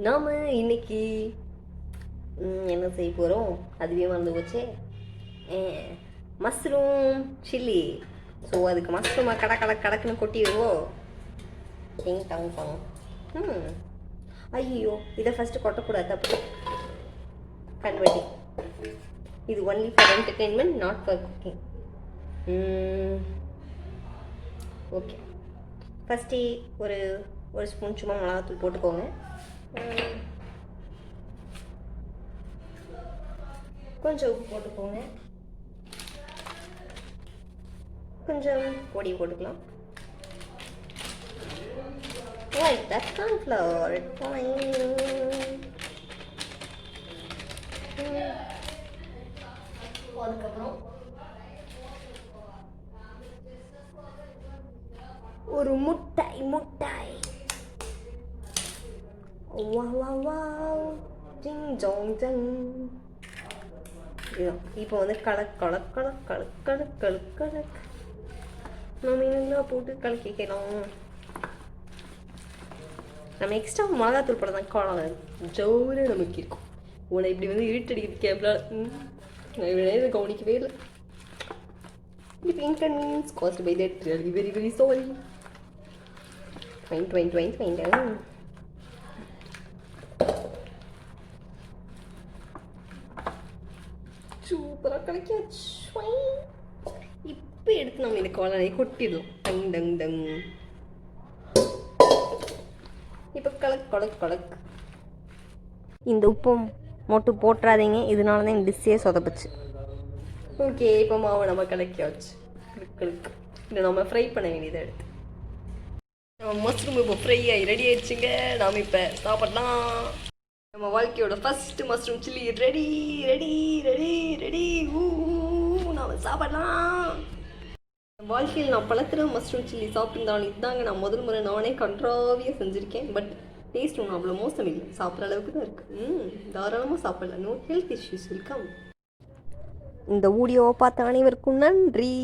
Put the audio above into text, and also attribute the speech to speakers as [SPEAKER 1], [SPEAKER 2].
[SPEAKER 1] நாம் இன்னைக்கு என்ன செய்ய போகிறோம் அதுவே மறந்து போச்சே. Mushroom chilli. ஸோ அதுக்கு மஷ்ரூமை கடக்குன்னு கொட்டிடுவோ. டிங் டங் டங். ஐயோ, இதை ஃபஸ்ட்டு கொட்டக்கூடாது, அப்படி கன்வெர்ட்டி. இது only for entertainment, not for cooking. Okay, first ஒரு ஸ்பூன் சும்மா மிளகாத்தூள் போட்டுக்கோங்க. கொஞ்சம் உப்பு போட்டுக்கோங்க. கொஞ்சம் பொடி போட்டுக்கலாம். Right, that's sunflower. அதுக்கப்புறம் ஒரு முட்டாய். இப்போ வந்து கலக் நம்ம இன்னும் போட்டு கலக்கிக்கலாம். நம்ம எக்ஸ்ட்ரா மிளகாத்தூள் போட தான் காலம் ஜோரு நமக்கு இருக்கும். உன்னை இப்படி வந்து இருட்டடிக்கிறது கேப்லாம் நான் கவனிக்கவே இல்லை. If inconvenience caused by that, really very very sorry. Fine down. சூப்பராக கலக்கியாச்சு. இப்போ எடுத்து நம்ம இந்த காளானை கொட்டிடலாம். டங். இப்போ கலக். இந்த உப்பும் மட்டும் போட்டுறாதீங்க, இதனால தான் இந்த டிஷ்ஷே சொதப்புச்சு. ஓகே, இப்போ மாவை நம்ம கலக்கியாச்சு. இல்லை நம்ம ஃப்ரை பண்ண வேண்டியதை எடுத்து நம்ம மஷ்ரூம் இப்போ ஃப்ரை ஆகி ரெடி ஆயிடுச்சுங்க. நாம் இப்போ சாப்பிடலாம். நம்ம வாழ்க்கையோட ஃபர்ஸ்ட் மஷ்ரூம் சில்லி ரெடி. நாம் சாப்பிடலாம். வாழ்க்கையில் நான் பலத்திரம் மஷ்ரூம் சில்லி சாப்பிட்டுருந்தாலும் இதுதாங்க நான் முதல் முறை நானே கன்றாவியாக செஞ்சுருக்கேன். பட் டேஸ்ட் ஒன்றும் அவ்வளோ மோசம் இல்லை, சாப்பிட்ற அளவுக்கு தான் இருக்குது. தாராளமாக சாப்பிடலாம். No health issues welcome. இந்த வீடியோவை பார்த்த அனைவருக்கும் நன்றி.